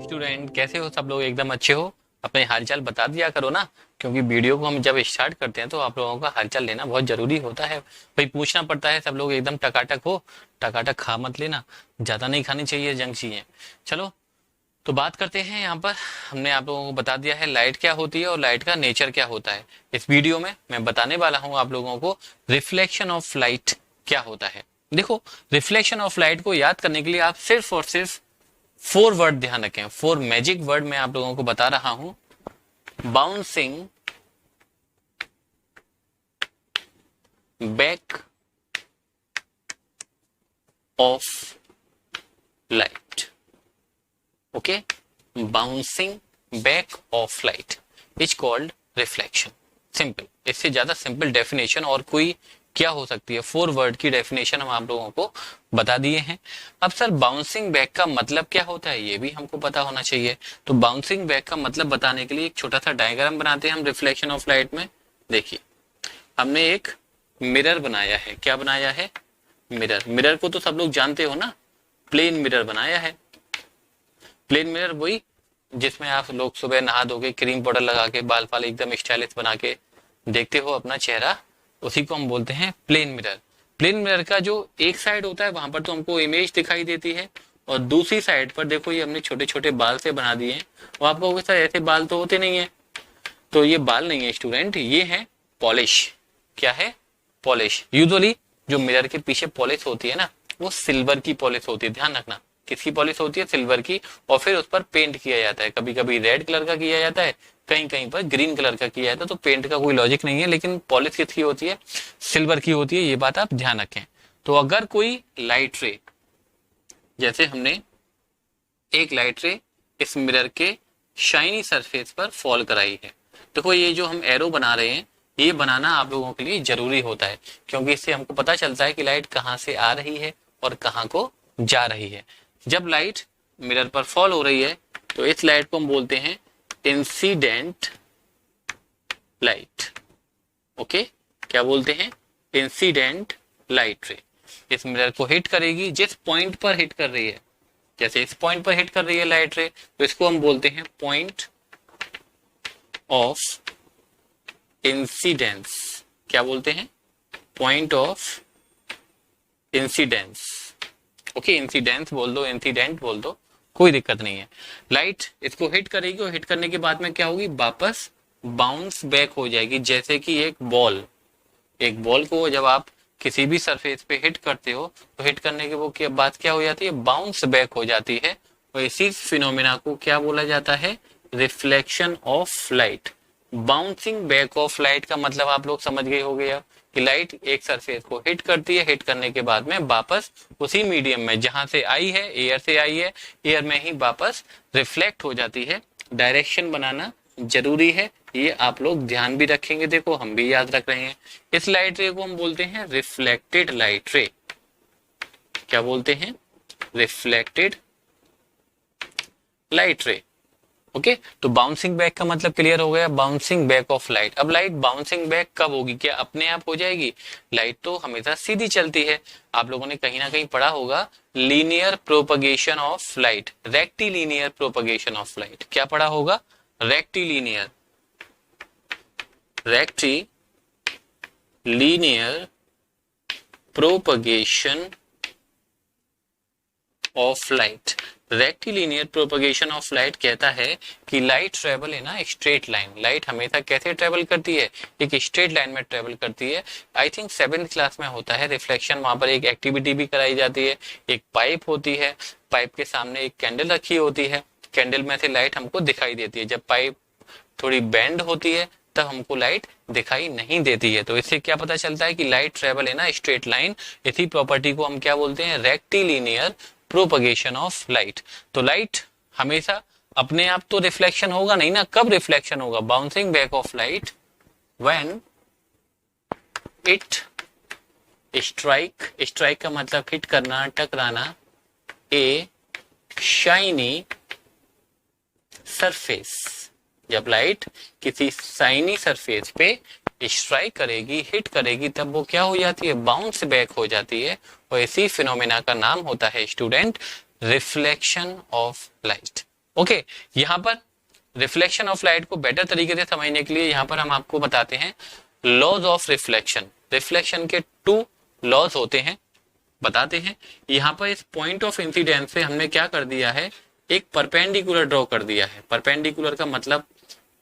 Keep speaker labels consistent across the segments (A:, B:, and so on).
A: Student, कैसे हो सब लोग? एकदम अच्छे हो? अपने हालचाल बता दिया करो ना, क्योंकि वीडियो को हम जब स्टार्ट करते हैं तो आप लोगों का हालचाल लेना बहुत जरूरी होता है। भाई पूछना पड़ता है, सब लोग एकदम टकाटक हो। टकाटक खा मत लेना, ज्यादा नहीं खानी चाहिए जंक चीजें। चलो तो बात करते हैं। यहाँ पर हमने आप लोगों को बता दिया है लाइट क्या होती है और लाइट का नेचर क्या होता है। इस वीडियो में मैं बताने वाला हूँ आप लोगों को रिफ्लेक्शन ऑफ लाइट क्या होता है। देखो, रिफ्लेक्शन ऑफ लाइट को याद करने के लिए आप सिर्फ और सिर्फ 4 वर्ड ध्यान रखें। 4 मैजिक वर्ड मैं आप लोगों को बता रहा हूं। Bouncing back of light. Okay, bouncing back of light is called reflection. Simple, इससे ज्यादा सिंपल डेफिनेशन और कोई क्या हो सकती है। 4 वर्ड की डेफिनेशन हम आप लोगों को बता दिए हैं। अब सर, बाउंसिंग बैक का मतलब क्या होता है ये भी हमको पता होना चाहिए। तो बाउंसिंग बैक का मतलब बताने के लिए एक छोटा सा डायग्राम बनाते हैं हम रिफ्लेक्शन ऑफ लाइट में। देखिए, हमने एक मिरर बनाया है। क्या बनाया है? मिरर। मिरर को तो सब लोग जानते हो ना, प्लेन मिरर बनाया है। प्लेन मिरर वही जिसमें आप लोग सुबह नहा धो के क्रीम पाउडर लगा के बाल फाल एकदम स्टाइलिश बना के देखते हो अपना चेहरा, उसी को हम बोलते हैं प्लेन मिरर। प्लेन मिरर का जो एक साइड होता है वहां पर तो हमको इमेज दिखाई देती है, और दूसरी साइड पर देखो ये हमने छोटे छोटे बाल से बना दिए हैं। और आप लोगों के साथ ऐसे बाल तो होते नहीं है, तो ये बाल नहीं है स्टूडेंट, ये है पॉलिश। क्या है? पॉलिश। यूजुअली जो मिरर के पीछे पॉलिश होती है ना, वो सिल्वर की पॉलिश होती है। ध्यान रखना, किसकी पॉलिश होती है? सिल्वर की। और फिर उस पर पेंट किया जाता है। कभी कभी रेड कलर का किया जाता है, कहीं कहीं पर ग्रीन कलर का किया जाता है। तो पेंट का कोई लॉजिक नहीं है, लेकिन पॉलिश किसकी होती है? सिल्वर की होती है। ये बात आप ध्यान रखें। तो अगर कोई लाइट रे, जैसे हमने एक लाइट रे इस मिरर के शाइनी सरफेस पर फॉल कराई है, देखो ये जो हम एरो बना रहे हैं, ये बनाना आप लोगों के लिए जरूरी होता है, क्योंकि इससे हमको पता चलता है कि लाइट कहाँ से आ रही है और कहाँ को जा रही है। जब लाइट मिरर पर फॉल हो रही है तो इस लाइट को हम बोलते हैं इंसिडेंट लाइट। ओके, क्या बोलते हैं? इंसिडेंट लाइट रे। इस मिरर को हिट करेगी जिस पॉइंट पर हिट कर रही है। जैसे इस पॉइंट पर हिट कर रही है लाइट रे, तो इसको हम बोलते हैं पॉइंट ऑफ इंसिडेंस। क्या बोलते हैं? Point of incidence. Okay, incidence बोल दो, इंसिडेंट बोल दो, कोई दिक्कत नहीं है। लाइट इसको हिट करेगी और हिट करने के बाद में क्या होगी? वापस बाउंस बैक हो जाएगी। जैसे कि एक बॉल को जब आप किसी भी सरफेस पे हिट करते हो तो हिट करने के वो बात क्या हो जाती है? बाउंस बैक हो जाती है। और इसी फिनोमेना को क्या बोला जाता है? Reflection of light. Bouncing back of light का मतलब आप लोग समझ गए हो गया कि लाइट एक सरफेस को हिट करती है, हिट करने के बाद में वापस उसी मीडियम में जहां से आई है, एयर से आई है, एयर में ही वापस रिफ्लेक्ट हो जाती है। डायरेक्शन बनाना जरूरी है, ये आप लोग ध्यान भी रखेंगे। देखो, हम भी याद रख रहे हैं। इस लाइट रे को हम बोलते हैं रिफ्लेक्टेड लाइट रे। क्या बोलते हैं? रिफ्लेक्टेड लाइट रे। ओके, तो बाउंसिंग बैक का मतलब क्लियर हो गया। Bouncing back of light. अब लाइट बाउंसिंग बैक कब होगी? क्या अपने आप हो जाएगी? लाइट तो हमेशा सीधी चलती है। आप लोगों ने कहीं ना कहीं पढ़ा होगा linear propagation of light, rectilinear propagation of light. क्या पढ़ा होगा? Rectilinear propagation of light. Rectilinear propagation of light कहता है कि light travel in a straight line. Light हमेशा कैसे ट्रेवल करती है? एक स्ट्रेट लाइन में ट्रेवल करती है। आई थिंक 7th क्लास में होता है रिफ्लेक्शन, वहां पर एक एक्टिविटी भी कराई जाती है। एक पाइप होती है, पाइप के सामने एक कैंडल रखी होती है, कैंडल में से लाइट हमको दिखाई देती है। जब पाइप थोड़ी बेंड होती है तब हमको लाइट दिखाई नहीं देती है। तो इससे क्या पता चलता है कि light travel in a straight line. इसी प्रॉपर्टी को हम क्या बोलते हैं? Rectilinear propagation of light. तो लाइट हमेशा अपने आप तो रिफ्लेक्शन होगा नहीं ना। कब रिफ्लेक्शन होगा? Bouncing back of light when it strike का मतलब हिट करना, टकराना, ए शाइनी सरफेस। जब लाइट किसी शाइनी सरफेस पे स्ट्राइक करेगी, हिट करेगी, तब वो क्या हो जाती है? बाउंस बैक हो जाती है। और इसी फिनोमेना का नाम होता है student reflection of light. Okay, यहाँ पर रिफ्लेक्शन ऑफ लाइट को बेटर तरीके से समझने के लिए यहाँ पर हम आपको बताते हैं लॉज ऑफ रिफ्लेक्शन। रिफ्लेक्शन के 2 लॉज होते हैं, बताते हैं। यहाँ पर इस पॉइंट ऑफ इंसिडेंस से हमने क्या कर दिया है, एक परपेंडिकुलर ड्रॉ कर दिया है। परपेंडिकुलर का मतलब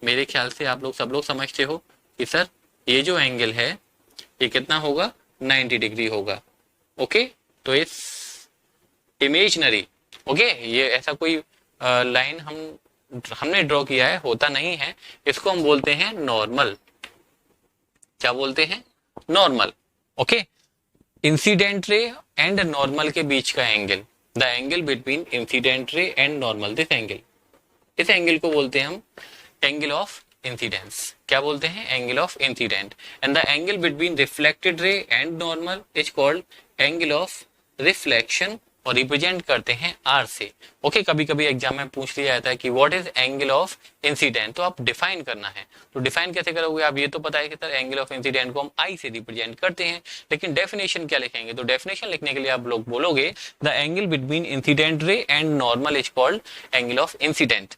A: मेरे ख्याल से आप लोग सब लोग समझते हो कि सर ये जो एंगल है ये कितना होगा, 90 डिग्री होगा। ओके, तो इस इमेजनरी, ओके, ये ऐसा कोई लाइन हमने ड्रॉ किया है, होता नहीं है, इसको हम बोलते हैं नॉर्मल। क्या बोलते हैं, normal. Okay, incident ray and normal के बीच का angle, the angle between incident ray and normal, this angle, इस एंगल को बोलते हैं हम एंगल ऑफ इंसिडेंस। क्या बोलते हैं, angle of incident. And the angle between reflected ray and normal is called angle of reflection, और रिप्रेजेंट करते हैं आर से। ओके, कभी कभी एग्जाम में पूछ लिया जाता है कि what is angle of incident, तो आप डिफाइन करना है। तो डिफाइन कैसे करोगे आप, ये तो पता है कि सर एंगल ऑफ इंसिडेंट को हम आई से रिप्रेजेंट करते हैं, लेकिन डेफिनेशन क्या लिखेंगे, तो डेफिनेशन लिखने के लिए आप लोग बोलोगे the angle between incident ray and normal is called angle of incident.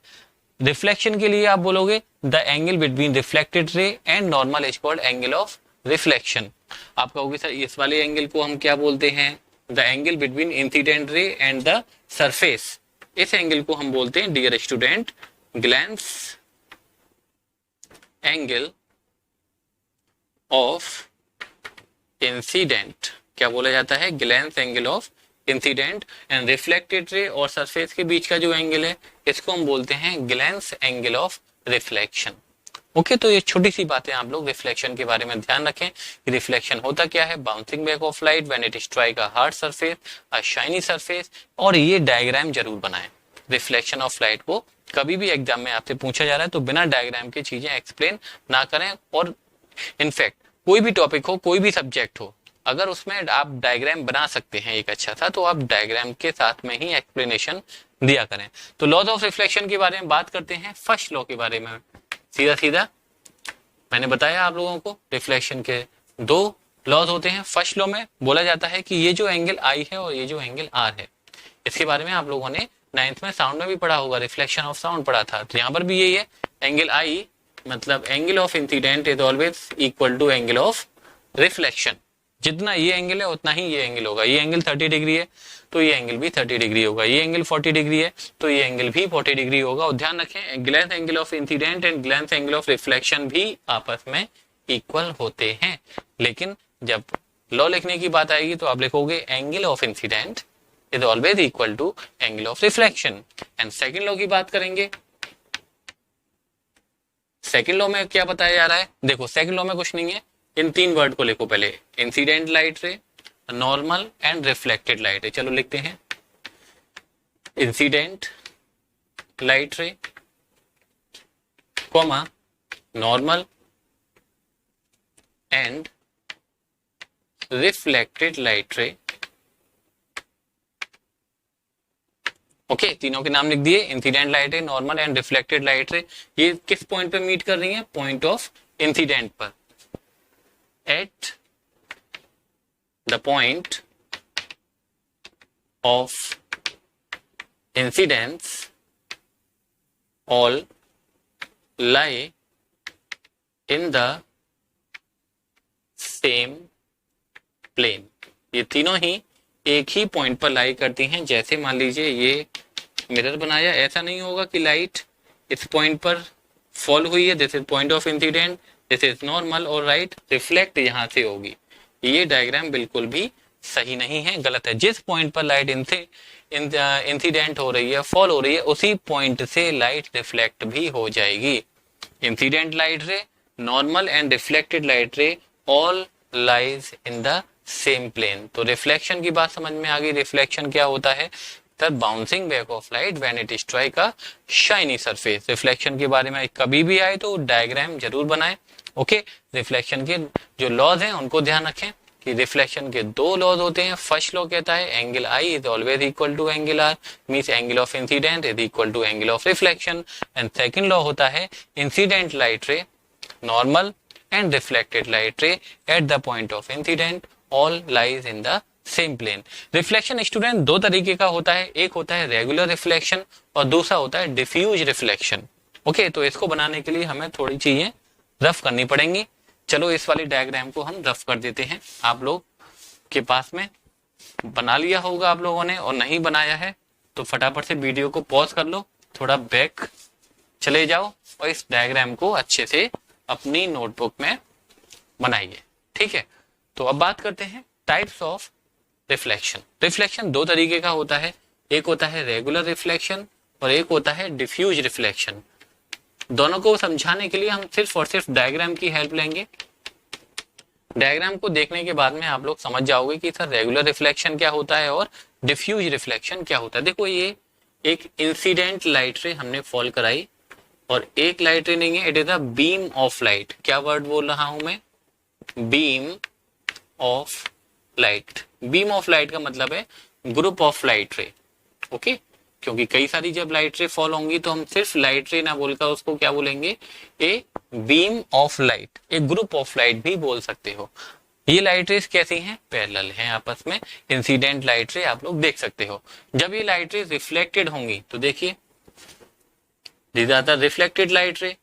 A: Reflection के लिए आप बोलोगे the angle between reflected ray and normal is called angle of reflection. आप कहोगे सर इस वाले एंगल को हम क्या बोलते हैं, the angle between incident ray and the surface, इस एंगल को हम बोलते हैं dear student glance angle of incident. क्या बोला जाता है, glance angle of incident. And reflected ray और सरफेस के बीच का जो एंगल है इसको हम बोलते हैं glance angle of reflection. Okay, तो ये छोटी सी बातें आप लोग रिफ्लेक्शन के बारे में ध्यान रखें कि रिफ्लेक्शन होता क्या है, bouncing back of light when it strike a hard surface, a shiny surface, और ये डायग्राम जरूर बनाएं। रिफ्लेक्शन ऑफ लाइट को कभी भी एग्जाम में आपसे पूछा जा रहा है तो बिना डायग्राम के चीजें एक्सप्लेन ना करें। और इनफैक्ट कोई भी टॉपिक हो, कोई भी सब्जेक्ट हो, अगर उसमें आप डायग्राम बना सकते हैं एक अच्छा सा, तो आप डायग्राम के साथ में ही एक्सप्लेनेशन दिया करें। तो लॉज ऑफ रिफ्लेक्शन के बारे में बात करते हैं, फर्स्ट लॉ के बारे में। सीधा सीधा मैंने बताया आप लोगों को रिफ्लेक्शन के 2 लॉज होते हैं। फर्स्ट लॉ में बोला जाता है कि ये जो एंगल आई है और ये जो एंगल आर है, इसके बारे में आप लोगों ने 9th में साउंड में भी पढ़ा होगा, रिफ्लेक्शन ऑफ साउंड पढ़ा था। तो यहाँ पर भी यही है, एंगल आई मतलब angle of incident is always equal to angle of reflection. जितना ये एंगल है उतना ही ये एंगल होगा। ये एंगल 30 डिग्री है तो ये एंगल भी 30 डिग्री होगा, ये एंगल 40 डिग्री है तो ये एंगल भी 40 डिग्री होगा। और ध्यान रखें glance angle of incident and glance angle of reflection भी आपस में इक्वल होते हैं। लेकिन जब लॉ लिखने की बात आएगी तो आप लिखोगे angle of incident is always equal to angle of reflection. And second law की बात करेंगे। सेकेंड लॉ में क्या बताया जा रहा है, देखो सेकेंड लॉ में कुछ नहीं है, इन 3 वर्ड को लिखो पहले, incident light ray, normal and reflected light रे। चलो लिखते हैं, इंसिडेंट लाइट रे comma normal and reflected light रे। ओके, तीनों के नाम लिख दिए, incident light ray, normal and reflected light रे। ये किस पॉइंट पे मीट कर रही है, पॉइंट ऑफ इंसिडेंट पर। At the point of incidence, all lie in the same plane। ये तीनों ही एक ही पॉइंट पर लाई करती हैं। जैसे मान लीजिए ये मिरर बनाया, ऐसा नहीं होगा कि लाइट इस पॉइंट पर फॉल हुई है, this is point of incident, this is normal, और राइट रिफ्लेक्ट यहां से होगी। ये डायग्राम बिल्कुल भी सही नहीं है, गलत है। जिस पॉइंट पर लाइट इंसिडेंट हो रही है, फॉल हो रही है, उसी पॉइंट से लाइट रिफ्लेक्ट भी हो जाएगी। Incident light ray, normal and reflected light ray all lies in the same plane. तो रिफ्लेक्शन की बात समझ में आ गई। रिफ्लेक्शन क्या होता है, bouncing back of light when it strike a shiny surface. Reflection के बारे में कभी भी आए तो डायग्राम जरूर बनाएं। ओके, रिफ्लेक्शन के जो लॉज हैं उनको ध्यान रखें कि रिफ्लेक्शन के 2 लॉज होते हैं। फर्स्ट लॉ कहता है angle I is always equal to angle R, means angle of incident is equal to angle of reflection. And second law होता है incident light ray, normal and reflected light ray at the point of incident all lies in the same plane. Reflection student दो तरीके का होता है, एक होता है रेगुलर रिफ्लेक्शन और दूसरा होता है डिफ्यूज रिफ्लेक्शन। ओके, तो इसको बनाने के लिए हमें थोड़ी चीजें रफ करनी पड़ेंगी। चलो इस वाली डायग्राम को हम रफ कर देते हैं। आप लोग के पास में बना लिया होगा आप लोगों ने, और नहीं बनाया है तो फटाफट से वीडियो को पॉज कर लो, थोड़ा बैक चले जाओ और इस डायग्राम को अच्छे से अपनी नोटबुक में बनाइए। ठीक है, तो अब बात करते हैं टाइप्स ऑफ रिफ्लेक्शन। रिफ्लेक्शन दो तरीके का होता है, एक होता है रेगुलर रिफ्लेक्शन और एक होता है डिफ्यूज रिफ्लेक्शन। दोनों को समझाने के लिए हम सिर्फ और सिर्फ डायग्राम की हेल्प लेंगे। डायग्राम को देखने के बाद में आप लोग समझ जाओगे कि सर रेगुलर रिफ्लेक्शन क्या होता है और डिफ्यूज रिफ्लेक्शन क्या होता है। देखो, ये एक इंसिडेंट लाइट रे हमने फॉल कराई और एक लाइट रे नहीं है, it is a beam of light. क्या वर्ड बोल रहा हूं मैं? Beam of light. Beam of light का मतलब है ग्रुप ऑफ लाइट रे। ओके, क्योंकि कई सारी जब लाइट रे फॉल होंगी तो हम सिर्फ लाइट रे ना बोलकर उसको क्या बोलेंगे? ए बीम ऑफ लाइट, एक ग्रुप ऑफ लाइट भी बोल सकते हो। ये लाइट रेस कैसी हैं? पैरेलल हैं आपस में। इंसिडेंट लाइट रे आप लोग देख सकते हो। जब ये लाइट रेस रिफ्लेक्टेड होंगी तो देखिए, these are the reflected light ray.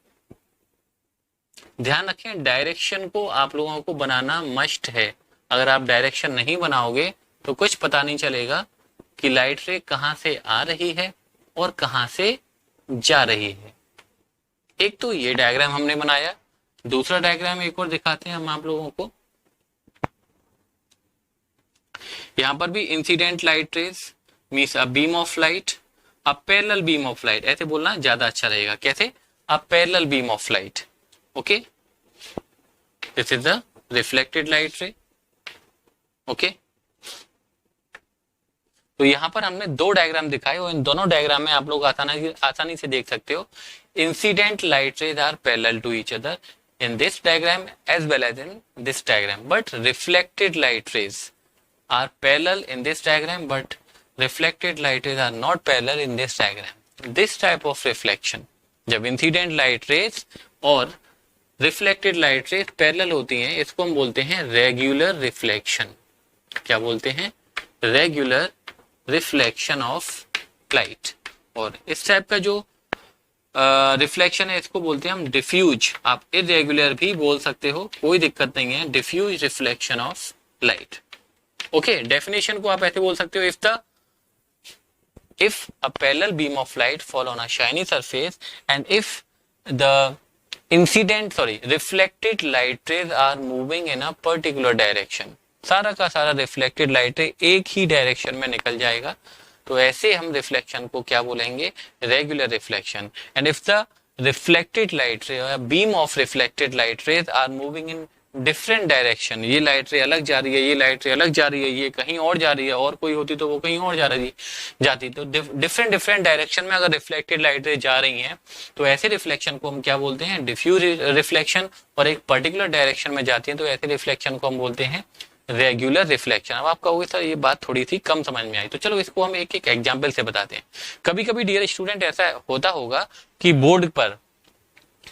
A: ध्यान रखें, डायरेक्शन को आप लोगों को बनाना मस्ट है। अगर आप डायरेक्शन नहीं बनाओगे तो कुछ पता नहीं चलेगा कि लाइट रे कहां से आ रही है और कहां से जा रही है। एक तो ये डायग्राम हमने बनाया, दूसरा डायग्राम एक और दिखाते हैं हम आप लोगों को। यहां पर भी incident light rays means a beam of light, a parallel beam of light. ऐसे बोलना ज्यादा अच्छा रहेगा। कैसे? A parallel beam of light. Okay, this is the reflected light रे। ओके, तो यहां पर हमने दो डायग्राम दिखाए और इन दोनों डायग्राम में आप लोग आसानी से देख सकते हो incident light rays are parallel to each other in this diagram as well as in this diagram, but reflected light rays are parallel in this diagram, but reflected light rays are not parallel in this diagram. This type of reflection, जब incident light raise और reflected light raise parallel होती हैं, इसको हम बोलते हैं regular reflection. क्या बोलते हैं? Regular reflection of light. और इस टाइप का जो रिफ्लेक्शन है इसको बोलते हैं हम डिफ्यूज। आप इरेगुलर भी बोल सकते हो, कोई दिक्कत नहीं है। Diffuse reflection of light. Okay, definition को आप ऐसे बोल सकते हो, if a parallel beam of light fall on a shiny surface and if the reflected light rays are moving in a particular direction, सारा का सारा रिफ्लेक्टेड लाइट रे एक ही डायरेक्शन में निकल जाएगा, तो ऐसे हम रिफ्लेक्शन को क्या बोलेंगे? Regular reflection. And if the reflected light ray beam of reflected light rays are moving in different direction, ये लाइट रे अलग जा रही है, ये लाइट रे अलग जा रही है, ये कहीं और जा रही है, और कोई होती तो वो कहीं और जाती, तो डिफरेंट डायरेक्शन में अगर रिफ्लेक्टेड लाइट रे जा रही हैं तो ऐसे रिफ्लेक्शन को हम क्या बोलते हैं? Diffuse reflection. और एक पर्टिकुलर डायरेक्शन में जाती है तो ऐसे रिफ्लेक्शन को हम बोलते हैं रेगुलर रिफ्लेक्शन। अब आप कहोगे सर ये बात थोड़ी सी कम समझ में आई, तो चलो इसको हम एक एक एग्जाम्पल से बताते हैं। कभी कभी डियर स्टूडेंट ऐसा होता होगा कि बोर्ड पर,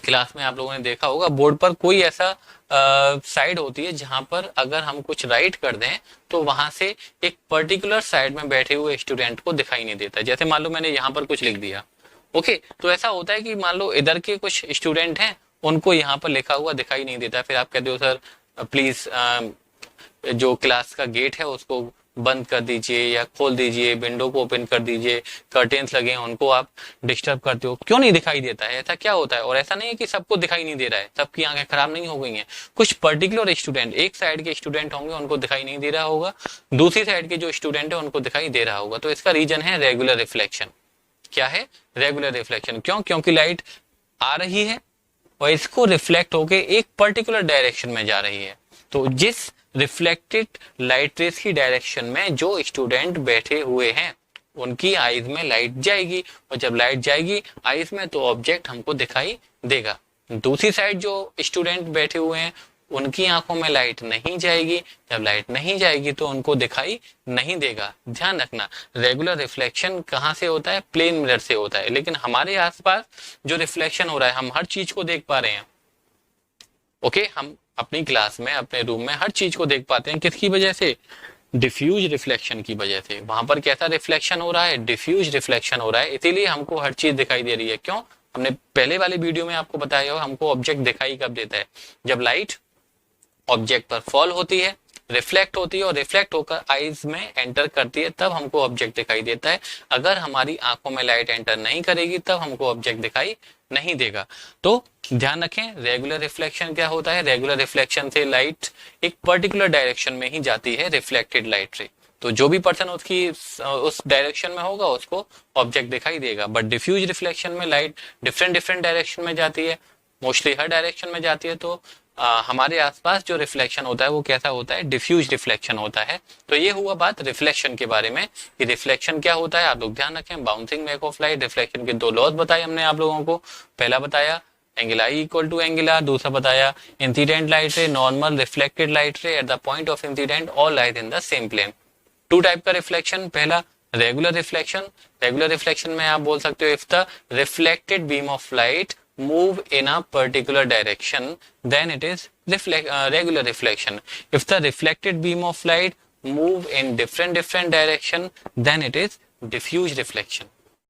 A: क्लास में आप लोगों ने देखा होगा, बोर्ड पर कोई ऐसा साइड होती है जहां पर अगर हम कुछ राइट कर दें तो वहां से एक पर्टिकुलर साइड में बैठे हुए स्टूडेंट को दिखाई नहीं देता। जैसे मान लो मैंने यहाँ पर कुछ लिख दिया, ओके, तो ऐसा होता है कि मान लो इधर के कुछ स्टूडेंट हैं, उनको यहाँ पर लिखा हुआ दिखाई नहीं देता। फिर आप कहते हो सर प्लीज जो क्लास का गेट है उसको बंद कर दीजिए या खोल दीजिए, विंडो को ओपन कर दीजिए, कर्टेन्स लगे हैं उनको आप डिस्टर्ब करते हो, क्यों नहीं दिखाई देता है? ऐसा क्या होता है? और ऐसा नहीं है कि सबको दिखाई नहीं दे रहा है, सबकी आंखें खराब नहीं हो गई हैं। कुछ पर्टिकुलर स्टूडेंट, एक साइड के स्टूडेंट होंगे उनको दिखाई नहीं दे रहा होगा, दूसरी साइड के जो स्टूडेंट है उनको दिखाई दे रहा होगा। तो इसका रीजन है रेगुलर रिफ्लेक्शन। क्या है? Regular reflection. क्यों? क्योंकि लाइट आ रही है और इसको रिफ्लेक्ट होके एक पर्टिकुलर डायरेक्शन में जा रही है। तो जिस रिफ्लेक्टेड लाइट रेस की डायरेक्शन में जो स्टूडेंट बैठे हुए हैं उनकी आईज में लाइट जाएगी, और जब लाइट जाएगी आईज में तो ऑब्जेक्ट हमको दिखाई देगा। दूसरी साइड जो स्टूडेंट बैठे हुए हैं उनकी आंखों में लाइट नहीं जाएगी, जब लाइट नहीं जाएगी तो उनको दिखाई नहीं देगा। ध्यान रखना, रेगुलर रिफ्लेक्शन कहाँ से होता है? प्लेन मिरर से होता है। लेकिन हमारे आसपास जो रिफ्लेक्शन हो रहा है, हम हर चीज को देख पा रहे हैं। ओके, हम अपनी क्लास में, अपने रूम में हर चीज को देख पाते हैं। किसकी वजह से? डिफ्यूज रिफ्लेक्शन की वजह से। वहां पर कैसा रिफ्लेक्शन हो रहा है, डिफ्यूज रिफ्लेक्शन हो रहा है, इसीलिए हमको हर चीज दिखाई दे रही है। क्यों, हमने पहले वाली वीडियो में आपको बताया हो, हमको ऑब्जेक्ट दिखाई कब देता है, जब लाइट ऑब्जेक्ट पर फॉल होती है, रिफ्लेक्ट होती है और रिफ्लेक्ट होकर आईज में एंटर करती है, तब हमको ऑब्जेक्ट दिखाई देता है। अगर हमारी आंखों में लाइट एंटर नहीं करेगी तब हमको ऑब्जेक्ट दिखाई नहीं देगा। तो ध्यान रखें, रेगुलर रिफ्लेक्शन क्या होता है, रेगुलर रिफ्लेक्शन से लाइट एक पर्टिकुलर डायरेक्शन में ही जाती है, रिफ्लेक्टेड लाइट रे। तो जो भी पर्सन उसकी उस डायरेक्शन में होगा उसको ऑब्जेक्ट दिखाई देगा। बट डिफ्यूज रिफ्लेक्शन में लाइट डिफरेंट डिफरेंट डायरेक्शन में जाती है, मोस्टली हर डायरेक्शन में जाती है। तो हमारे आसपास जो रिफ्लेक्शन होता है वो कैसा होता है, डिफ्यूज रिफ्लेक्शन होता है। तो ये हुआ बात रिफ्लेक्शन के बारे में कि रिफ्लेक्शन क्या होता है। आप लोग ध्यान रखें, bouncing back of light, reflection के दो लॉज बताए हमने आप लोगों को। पहला बताया angle I equal to angle R, दूसरा बताया incident light ray, normal reflected light ray at the point of incident all light in the same plane. Two type का रिफ्लेक्शन, पहला रेगुलर रिफ्लेक्शन। रेगुलर रिफ्लेक्शन में आप बोल सकते हो if the reflected beam of light move in a particular direction then it is regular reflection. If the reflected beam of light move in different direction then it is diffuse reflection.